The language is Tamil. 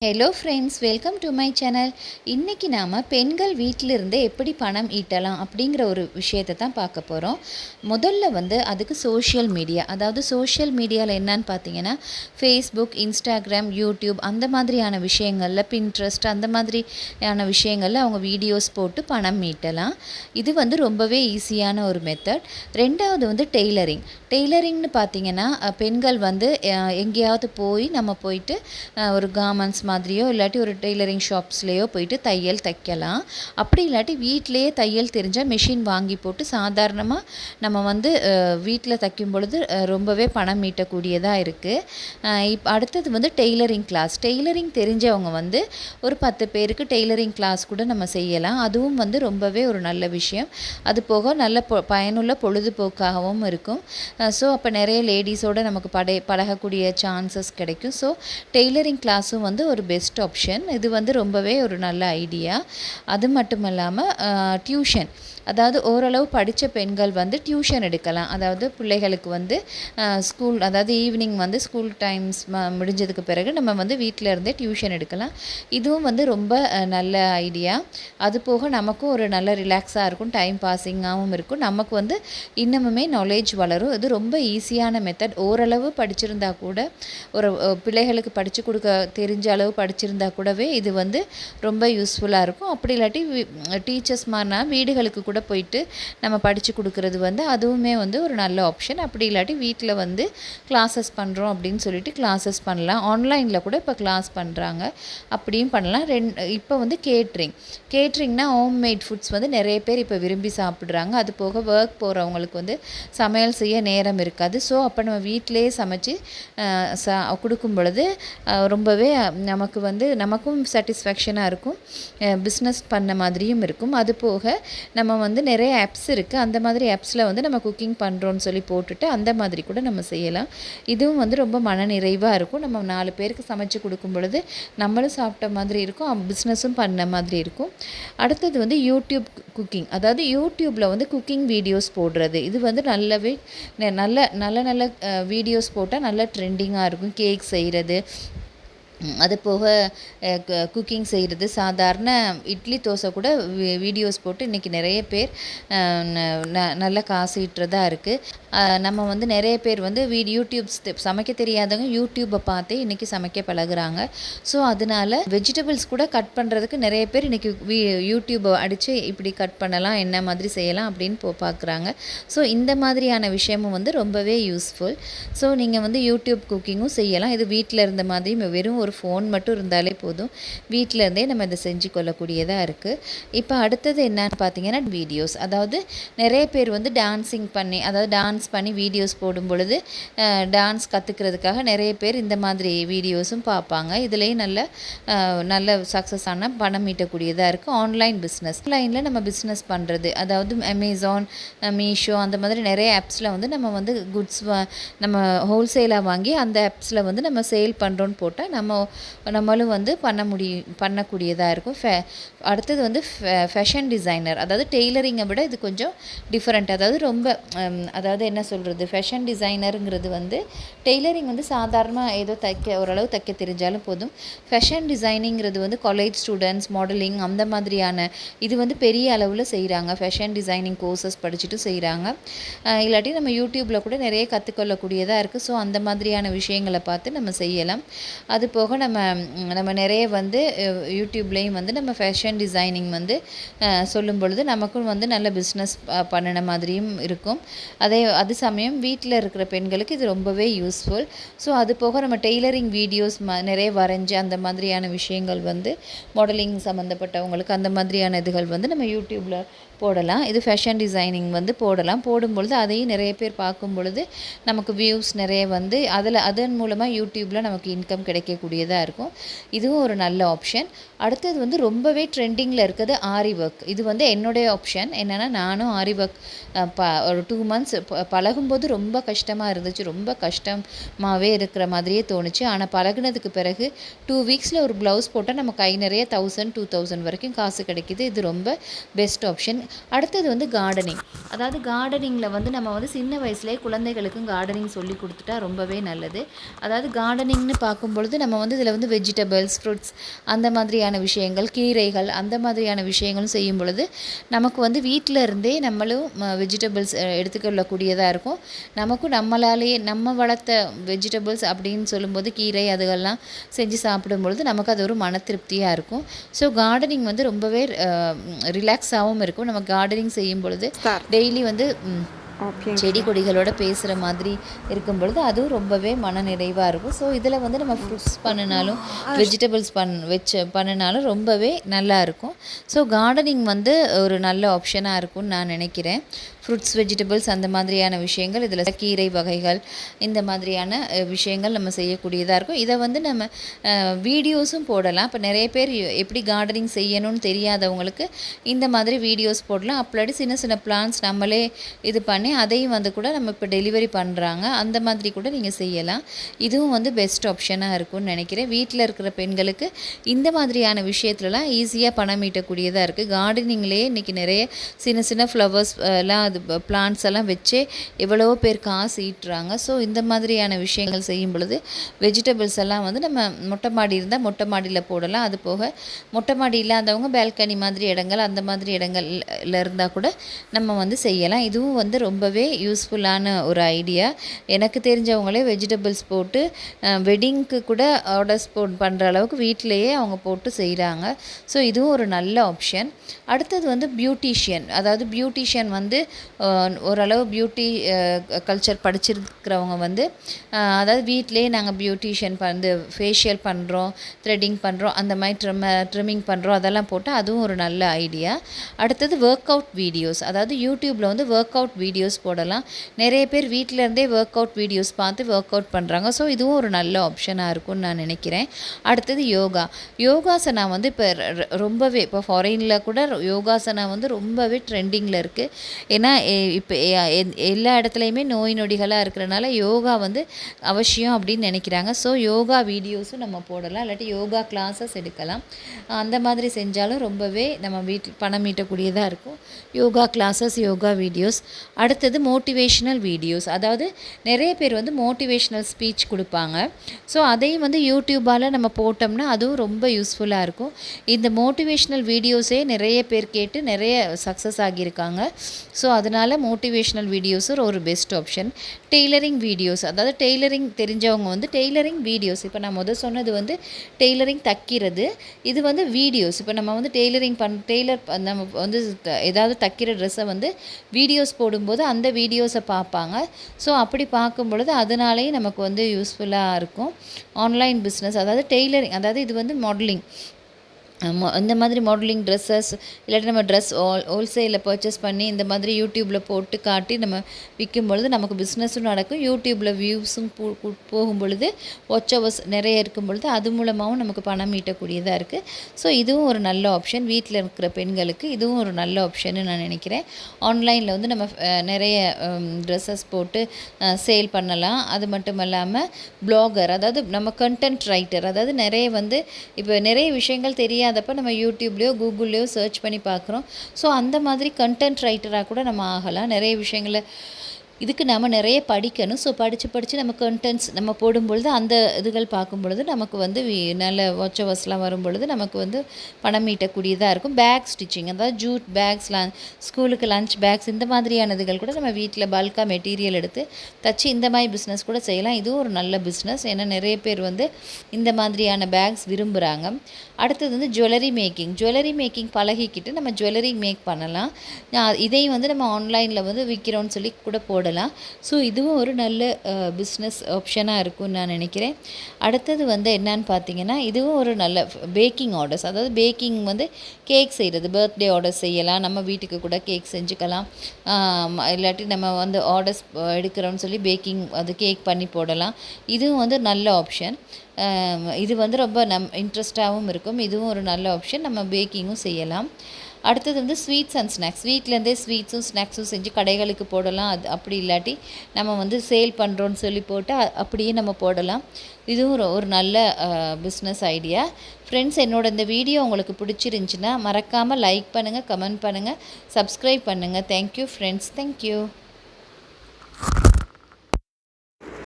Hello friends, welcome to my channel. இன்றைக்கி நாம் பெண்கள் வீட்டிலிருந்தே எப்படி பணம் ஈட்டலாம் அப்படிங்கிற ஒரு விஷயத்தை தான் பார்க்க போகிறோம். முதல்ல அதுக்கு சோஷியல் மீடியா, அதாவது சோஷியல் மீடியாவில் என்னன்னு பார்த்தீங்கன்னா ஃபேஸ்புக், இன்ஸ்டாகிராம், யூடியூப் அந்த மாதிரியான விஷயங்களில், பின்ட்ரெஸ்ட் அந்த மாதிரியான விஷயங்களில் அவங்க வீடியோஸ் போட்டு பணம் ஈட்டலாம். இது ரொம்பவே ஈஸியான ஒரு மெத்தட். ரெண்டாவது டெய்லரிங்னு பார்த்தீங்கன்னா பெண்கள் எங்கேயாவது நம்ம போயிட்டு ஒரு கார்மெண்ட்ஸ் மாதிரியோ இல்லாட்டி ஒரு டெய்லரிங் ஷாப்ஸ்லேயோ போயிட்டு தையல் தைக்கலாம். அப்படி இல்லாட்டி வீட்டிலேயே தையல் தெரிஞ்சால் மிஷின் வாங்கி போட்டு சாதாரணமாக நம்ம வீட்டில் தைக்கும் பொழுது ரொம்பவே பணம் ஈட்டக்கூடியதாக இருக்குது. அடுத்தது டெய்லரிங் தெரிஞ்சவங்க ஒரு 10 பேருக்கு டெய்லரிங் கிளாஸ் கூட நம்ம செய்யலாம். அதுவும் ரொம்பவே ஒரு நல்ல விஷயம். அது போக நல்ல பயனுள்ள பொழுதுபோக்காகவும் இருக்கும். ஸோ அப்போ நிறைய லேடிஸோடு நமக்கு பழகக்கூடிய சான்சஸ் கிடைக்கும். ஸோ டெய்லரிங் கிளாஸும் ஒரு பெஸ்ட் ஆப்ஷன். இது ரொம்பவே ஒரு நல்ல ஐடியா. அது மட்டும் இல்லாமல் டியூஷன், அதாவது ஓரளவு படித்த பெண்கள் டியூஷன் எடுக்கலாம். அதாவது பிள்ளைகளுக்கு ஸ்கூல், அதாவது ஈவினிங் ஸ்கூல் டைம்ஸ் முடிஞ்சதுக்கு பிறகு நம்ம வீட்டில் இருந்தே டியூஷன் எடுக்கலாம். இதுவும் ரொம்ப நல்ல ஐடியா. அது போக நமக்கும் ஒரு நல்ல ரிலாக்ஸாக இருக்கும், டைம் பாஸிங்காகவும் இருக்கும். நமக்கு இன்னமுமே நாலேஜ் வளரும். இது ரொம்ப ஈஸியான மெத்தட். ஓரளவு படிச்சிருந்தா கூட, ஒரு பிள்ளைகளுக்கு படித்து கொடுக்க தெரிஞ்ச அளவு படிச்சிருந்தா கூடவே இது ரொம்ப யூஸ்ஃபுல்லாக இருக்கும். அப்படி இல்லாட்டி டீச்சர்ஸ் மாதிரினா வீடுகளுக்கு கூட போயிட்டு நம்ம படித்து கொடுக்குறது அதுவுமே ஒரு நல்ல ஆப்ஷன். அப்படி இல்லாட்டி வீட்டில் கிளாஸஸ் பண்ணுறோம் அப்படின்னு சொல்லிட்டு கிளாஸஸ் பண்ணலாம். ஆன்லைனில் கூட இப்போ கிளாஸ் பண்ணுறாங்க, அப்படியும் பண்ணலாம். இப்போ கேட்ரிங்னா ஹோம்மேட் ஃபுட்ஸ் நிறைய பேர் இப்போ விரும்பி சாப்பிட்றாங்க. அது போக ஒர்க் போகிறவங்களுக்கு சமையல் செய்ய நேரம் இருக்காது. ஸோ அப்போ நம்ம வீட்டிலேயே சமைச்சு கொடுக்கும் பொழுது ரொம்பவே நமக்கும் சாட்டிஸ்ஃபேக்ஷனாக இருக்கும், பிஸ்னஸ் பண்ண மாதிரியும் இருக்கும். அது போக நம்ம நிறைய ஆப்ஸ் இருக்குது. அந்த மாதிரி ஆப்ஸில் நம்ம குக்கிங் பண்ணுறோன்னு சொல்லி போட்டுட்டு அந்த மாதிரி கூட நம்ம செய்யலாம். இதுவும் ரொம்ப மனநிறைவாக இருக்கும். நம்ம 4 பேருக்கு சமைச்சு கொடுக்கும் பொழுது நம்மளும் சாப்பிட்ட மாதிரி இருக்கும், பிஸ்னஸும் பண்ண மாதிரி இருக்கும். அடுத்தது யூடியூப் குக்கிங், அதாவது யூடியூப்பில் குக்கிங் வீடியோஸ் போடுறது. இது நல்லவே நல்ல வீடியோஸ் போட்டால் நல்ல ட்ரெண்டிங்காக இருக்கும். கேக் செய்கிறது, அது போக குக்கிங் செய்கிறது, சாதாரண இட்லி தோசை கூட வீடியோஸ் போட்டு இன்றைக்கி நிறைய பேர் நல்ல காசு ஈட்டுறதா இருக்குது. நம்ம நிறைய பேர் யூடியூப் சமைக்க தெரியாதவங்க யூடியூப்பை பார்த்தே இன்றைக்கி சமைக்க பழகுறாங்க. ஸோ அதனால் வெஜிடபிள்ஸ் கூட கட் பண்ணுறதுக்கு நிறைய பேர் இன்றைக்கி யூடியூப்பை அடித்து இப்படி கட் பண்ணலாம், என்ன மாதிரி செய்யலாம் அப்படின்னு பார்க்குறாங்க. ஸோ இந்த மாதிரியான விஷயமும் ரொம்பவே யூஸ்ஃபுல். ஸோ நீங்கள் யூடியூப் குக்கிங்கும் செய்யலாம். இது வீட்டில் இருந்த மாதிரி வெறும் ஒரு ஃபோன் மட்டும் இருந்தாலே போதும், வீட்டில் இருந்தே நம்ம இதை செஞ்சு கொள்ளக்கூடியதாக இருக்குது. இப்போ அடுத்தது என்னன்னு பார்த்தீங்கன்னா வீடியோஸ். அதாவது நிறைய பேர் டான்ஸிங் பண்ணி, அதாவது டான்ஸ் பண்ணி வீடியோஸ் போடும் பொழுது டான்ஸ் கற்றுக்கிறதுக்காக நிறைய பேர் இந்த மாதிரி வீடியோஸும் பார்ப்பாங்க. இதுலேயும் நல்ல சக்ஸஸான பணம் ஈட்டக்கூடியதாக இருக்குது. ஆன்லைனில் நம்ம பிஸ்னஸ் பண்ணுறது, அதாவது அமேசான், மீஷோ அந்த மாதிரி நிறைய ஆப்ஸில் நம்ம குட்ஸ் நம்ம ஹோல்சேலாக வாங்கி அந்த ஆப்ஸில் நம்ம சேல் பண்ணுறோன்னு போட்டால் நம்மளும் பண்ணக்கூடியதாக இருக்கும். அடுத்தது ஃபேஷன் டிசைனர், அதாவது டெய்லரிங்கை விட இது கொஞ்சம் டிஃப்ரெண்ட். அதாவது என்ன சொல்கிறது, ஃபேஷன் டிசைனருங்கிறது டெய்லரிங் சாதாரணமாக ஏதோ ஓரளவு தைக்க தெரிஞ்சாலும் போதும். ஃபேஷன் டிசைனிங்கிறது காலேஜ் ஸ்டூடெண்ட்ஸ், மாடலிங் அந்த மாதிரியான இது பெரிய அளவில் செய்கிறாங்க. ஃபேஷன் டிசைனிங் கோர்சஸ் படிச்சுட்டு செய்கிறாங்க. இல்லாட்டி நம்ம யூடியூப்பில் கூட நிறைய கற்றுக்கொள்ளக்கூடியதாக இருக்குது. ஸோ அந்த மாதிரியான விஷயங்களை பார்த்து நம்ம செய்யலாம். அது போக நம்ம நிறைய யூடியூப்லேயும் நம்ம ஃபேஷன் டிசைனிங் சொல்லும் பொழுது நமக்கும் நல்ல பிஸ்னஸ் பண்ணின மாதிரியும் இருக்கும். அது சமயம் வீட்டில் இருக்கிற பெண்களுக்கு இது ரொம்பவே யூஸ்ஃபுல். ஸோ அது போக நம்ம டெய்லரிங் வீடியோஸ் நிறைய வரைஞ்சி அந்த மாதிரியான விஷயங்கள் மாடலிங் சம்மந்தப்பட்டவங்களுக்கு அந்த மாதிரியான இதுகள் நம்ம யூடியூப்பில் போடலாம். இது ஃபேஷன் டிசைனிங் போடலாம். போடும்பொழுது அதையும் நிறைய பேர் பார்க்கும் பொழுது நமக்கு வியூஸ் நிறைய அதன் மூலமாக யூடியூப்பில் நமக்கு இன்கம் கிடைக்கக்கூடியதாக இருக்கும். இதுவும் ஒரு நல்ல ஆப்ஷன். அடுத்தது ரொம்பவே ட்ரெண்டிங்கில் இருக்கிறது ஆரி ஒர்க். இது என்னுடைய ஆப்ஷன். என்னென்னா நானும் ஆரி ஒர்க் ஒரு 2 months பழகும்போது ரொம்ப கஷ்டமாக இருந்துச்சு, ரொம்ப கஷ்டமாகவே இருக்கிற மாதிரியே தோணுச்சு. ஆனால் பழகுனதுக்கு பிறகு 2 weeksல ஒரு ப்ளவுஸ் போட்டால் நம்ம கை நிறைய 1000 2000 வரைக்கும் காசு கிடைக்கிது. இது ரொம்ப பெஸ்ட் ஆப்ஷன். அடுத்தது வந்து கார்டனிங். அதாவது கார்டனிங்கில் வந்து நம்ம வந்து சின்ன வயசுலேயே குழந்தைகளுக்கும் கார்டனிங் சொல்லி கொடுத்துட்டா ரொம்பவே நல்லது. அதாவது கார்டனிங்னு பார்க்கும்பொழுது நம்ம வந்து இதில் வந்து வெஜிடபிள்ஸ், ஃப்ரூட்ஸ் அந்த மாதிரியான விஷயங்கள், கீரைகள் அந்த மாதிரியான விஷயங்களும் செய்யும் பொழுது நமக்கு வந்து வீட்டில் இருந்தே நம்மளும் வெஜிடபிள்ஸ் எடுத்துக்கொள்ளக்கூடியதாக இருக்கும். நமக்கும் நம்மளாலேயே நம்ம வளர்த்த வெஜிடபிள்ஸ் அப்படின்னு சொல்லும்போது கீரை அதுகெல்லாம் செஞ்சு சாப்பிடும்பொழுது நமக்கு அது ஒரு மன திருப்தியாக இருக்கும். ஸோ கார்டனிங் வந்து ரொம்பவே ரிலாக்ஸாகவும் இருக்கும். நம்ம கார்டனிங் செய்யும் பொழுது டெய்லி வந்து செடி கொடிகளோட பேசுகிற மாதிரி இருக்கும் பொழுது அதுவும் ரொம்பவே மன நிறைவாக இருக்கும். ஸோ இதில் வந்து நம்ம ஃப்ரூட்ஸ் பண்ணினாலும் வெஜிடபிள்ஸ் பண்ணினாலும் ரொம்பவே நல்லா இருக்கும். ஸோ கார்டனிங் வந்து ஒரு நல்ல ஆப்ஷனாக இருக்கும்னு நான் நினைக்கிறேன். ஃப்ரூட்ஸ், வெஜிடபிள்ஸ் அந்த மாதிரியான விஷயங்கள், இதில் கீரை வகைகள் இந்த மாதிரியான விஷயங்கள் நம்ம செய்யக்கூடியதாக இருக்கும். இதை வந்து நம்ம வீடியோஸும் போடலாம். இப்போ நிறைய பேர் எப்படி கார்டனிங் செய்யணும்னு தெரியாதவங்களுக்கு இந்த மாதிரி வீடியோஸ் போடலாம். அப்படி சின்ன சின்ன பிளான்ஸ் நம்மளே இது பண்ணி அதையும் வந்து கூட நம்ம இப்போ டெலிவரி பண்ணுறாங்க. அந்த மாதிரி கூட நீங்கள் செய்யலாம். இதுவும் வந்து பெஸ்ட் ஆப்ஷனாக இருக்கும்னு நினைக்கிறேன். வீட்டில் இருக்கிற பெண்களுக்கு இந்த மாதிரியான விஷயத்துலலாம் ஈஸியாக பணம் ஈட்டக்கூடியதாக இருக்குது. கார்டனிங்லேயே இன்றைக்கி நிறைய சின்ன சின்ன ஃப்ளவர்ஸ் எல்லாம் அது பிளான்ட்ஸ் எல்லாம் வச்சே எவ்வளோ பேர் காசு ஈட்டுறாங்க. ஸோ இந்த மாதிரியான விஷயங்கள் செய்யும் பொழுது வெஜிடபிள்ஸ் எல்லாம் வந்து நம்ம மொட்டை மாடி இருந்தால் மொட்டை மாடியில் போடலாம். அது போக மொட்டை மாடி இல்லாதவங்க பால்கனி மாதிரி இடங்கள் அந்த மாதிரி இடங்கள்ல இருந்தால் கூட நம்ம வந்து செய்யலாம். இதுவும் வந்து ரொம்பவே யூஸ்ஃபுல்லான ஒரு ஐடியா. எனக்கு தெரிஞ்சவங்களே வெஜிடபிள்ஸ் போட்டு வெட்டிங்க்கு கூட ஆர்டர்ஸ் பண்ணுற அளவுக்கு வீட்டிலையே அவங்க போட்டு செய்கிறாங்க. ஸோ இதுவும் ஒரு நல்ல ஆப்ஷன். அடுத்தது வந்து பியூட்டிஷியன். அதாவது பியூட்டிஷியன் வந்து ஓரளவு பியூட்டி கல்ச்சர் படிச்சிருக்கிறவங்க வந்து அதாவது வீட்டிலேயே நாங்கள் பியூட்டிஷியன் வந்து ஃபேஷியல் பண்ணுறோம், த்ரெட்டிங் பண்ணுறோம், அந்த மாதிரி ட்ரிம்மிங் பண்ணுறோம், அதெல்லாம் போட்டால் அதுவும் ஒரு நல்ல ஐடியா. அடுத்தது ஒர்க் அவுட் வீடியோஸ். அதாவது யூடியூப்பில் வந்து ஒர்க் அவுட் வீடியோஸ் போடலாம். நிறைய பேர் வீட்டிலேருந்தே ஒர்க் அவுட் வீடியோஸ் பார்த்து ஒர்க் அவுட் பண்ணுறாங்க. ஸோ இதுவும் ஒரு நல்ல ஆப்ஷனாக இருக்கும்னு நான் நினைக்கிறேன். அடுத்தது யோகாசனா வந்து இப்போ ரொம்பவே இப்போ ஃபாரினில் கூட யோகாசனா வந்து ரொம்பவே ட்ரெண்டிங்கில் இருக்குது. ஏன்னா இப்போ எல்லா இடத்துலையுமே நோய் நொடிகளாக இருக்கிறனால யோகா வந்து அவசியம் அப்படின்னு நினைக்கிறாங்க. ஸோ யோகா வீடியோஸும் நம்ம போடலாம், இல்லாட்டி யோகா கிளாஸஸ் எடுக்கலாம். அந்த மாதிரி செஞ்சாலும் ரொம்பவே நம்ம வீட்டில் பணம் ஈட்டக்கூடியதாக இருக்கும். Yoga classes, yoga videos. அடுத்தது மோட்டிவேஷ்னல் வீடியோஸ். அதாவது நிறைய பேர் வந்து மோட்டிவேஷ்னல் ஸ்பீச் கொடுப்பாங்க. ஸோ அதையும் வந்து யூடியூப்பால் நம்ம போட்டோம்னா அதுவும் ரொம்ப யூஸ்ஃபுல்லாக இருக்கும். இந்த மோட்டிவேஷ்னல் வீடியோஸே நிறைய பேர் கேட்டு நிறைய சக்ஸஸ் ஆகியிருக்காங்க. ஸோ அதனால் மோட்டிவேஷ்னல் வீடியோஸும் ஒரு பெஸ்ட் ஆப்ஷன். Tailoring videos. அதாவது டெய்லரிங் தெரிஞ்சவங்க வந்து டெய்லரிங் வீடியோஸ். இப்போ நான் சொன்னது வந்து டெய்லரிங் தைக்கிறது. இது வந்து வீடியோஸ். இப்போ நம்ம வந்து நம்ம வந்து ஏதாவது தைக்கிற ட்ரெஸ்ஸை வந்து வீடியோஸ் போடும்போது அந்த வீடியோஸை பார்ப்பாங்க. ஸோ அப்படி பார்க்கும் பொழுது அதனாலேயே நமக்கு வந்து யூஸ்ஃபுல்லாக இருக்கும். ஆன்லைன் பிஸ்னஸ், அதாவது டெய்லரிங், அதாவது இது வந்து மாடலிங், இந்த மாதிரி மாடலிங் ட்ரெஸ்ஸஸ் இல்லாட்டி நம்ம ட்ரெஸ் ஹோல்சேலில் பர்ச்சேஸ் பண்ணி இந்த மாதிரி யூடியூப்பில் போட்டு காட்டி நம்ம விற்கும் பொழுது நமக்கு பிஸ்னஸும் நடக்கும். யூடியூப்பில் வியூஸும் போகும் பொழுது வாட்ச் ஹவர்ஸ் நிறைய இருக்கும் பொழுது அது மூலமாகவும் நமக்கு பணம் ஈட்டக்கூடியதாக இருக்குது. ஸோ இதுவும் ஒரு நல்ல ஆப்ஷன். வீட்டில் இருக்கிற பெண்களுக்கு இதுவும் ஒரு நல்ல ஆப்ஷன்னு நான் நினைக்கிறேன். ஆன்லைனில் வந்து நம்ம நிறைய ட்ரெஸ்ஸஸ் போட்டு சேல் பண்ணலாம். அது மட்டும் இல்லாமல் பிளாகர், அதாவது நம்ம கண்டென்ட் ரைட்டர், அதாவது நிறைய வந்து இப்போ நிறைய விஷயங்கள் தெரியாதப்போ நம்ம யூடியூப்லேயோ கூகுள்லேயோ சர்ச் பண்ணி பார்க்குறோம். ஸோ அந்த மாதிரி கண்டென்ட் ரைட்டராக கூட நம்ம ஆகலாம். நிறைய விஷயங்களை இதுக்கு நம்ம நிறைய படிக்கணும். ஸோ படித்து நம்ம கண்டென்ட்ஸ் நம்ம போடும்பொழுது அந்த இதுகள் பார்க்கும் பொழுது நமக்கு வந்து நல்ல வாட்ச் ஹவர்ஸ்லாம் வரும் பொழுது நமக்கு வந்து பணம் ஈட்டக்கூடியதாக இருக்கும். பேக் ஸ்டிச்சிங், அதாவது ஜூட் பேக்ஸ், ஸ்கூலுக்கு லஞ்ச் பேக்ஸ் இந்த மாதிரியான இதுகள் கூட நம்ம வீட்டில் பல்காக மெட்டீரியல் எடுத்து தச்சு இந்த மாதிரி பிஸ்னஸ் கூட செய்யலாம். இதுவும் ஒரு நல்ல பிஸ்னஸ். ஏன்னா நிறைய பேர் வந்து இந்த மாதிரியான பேக்ஸ் விரும்புகிறாங்க. அடுத்தது வந்து ஜுவல்லரி மேக்கிங் பழகிக்கிட்டு நம்ம ஜுவல்லரி மேக் பண்ணலாம். இதையும் வந்து நம்ம ஆன்லைனில் வந்து விற்கிறோன்னு சொல்லி கூட போடலாம். ஸோ இதுவும் ஒரு நல்ல பிஸ்னஸ் ஆப்ஷனாக இருக்கும்னு நான் நினைக்கிறேன். அடுத்தது வந்து என்னன்னு பார்த்தீங்கன்னா, இதுவும் ஒரு நல்ல பேக்கிங் ஆர்டர்ஸ். அதாவது பேக்கிங் வந்து கேக் செய்கிறது, பர்த்டே ஆர்டர்ஸ் செய்யலாம். நம்ம வீட்டுக்கு கூட கேக் செஞ்சுக்கலாம். இல்லாட்டி நம்ம வந்து ஆர்டர்ஸ் எடுக்கிறோன்னு சொல்லி பேக்கிங் அது கேக் பண்ணி போடலாம். இதுவும் வந்து நல்ல ஆப்ஷன். இது வந்து ரொம்ப இன்ட்ரெஸ்டாகவும் இருக்கும். இதுவும் ஒரு நல்ல ஆப்ஷன். நம்ம பேக்கிங்கும் செய்யலாம். அடுத்தது வந்து ஸ்வீட்ஸ் அண்ட் ஸ்நாக்ஸ். வீட்டிலேருந்தே ஸ்வீட்ஸும் ஸ்நாக்ஸும் செஞ்சு கடைகளுக்கு போடலாம். அது அப்படி இல்லாட்டி நம்ம வந்து சேல் பண்ணுறோன்னு சொல்லி போட்டு அப்படியே நம்ம போடலாம். இதுவும் ஒரு நல்ல பிஸ்னஸ் ஐடியா. ஃப்ரெண்ட்ஸ், என்னோட இந்த வீடியோ உங்களுக்கு பிடிச்சிருந்துச்சின்னா மறக்காமல் லைக் பண்ணுங்கள், கமெண்ட் பண்ணுங்கள், சப்ஸ்கிரைப் பண்ணுங்கள். Thank you friends, thank you.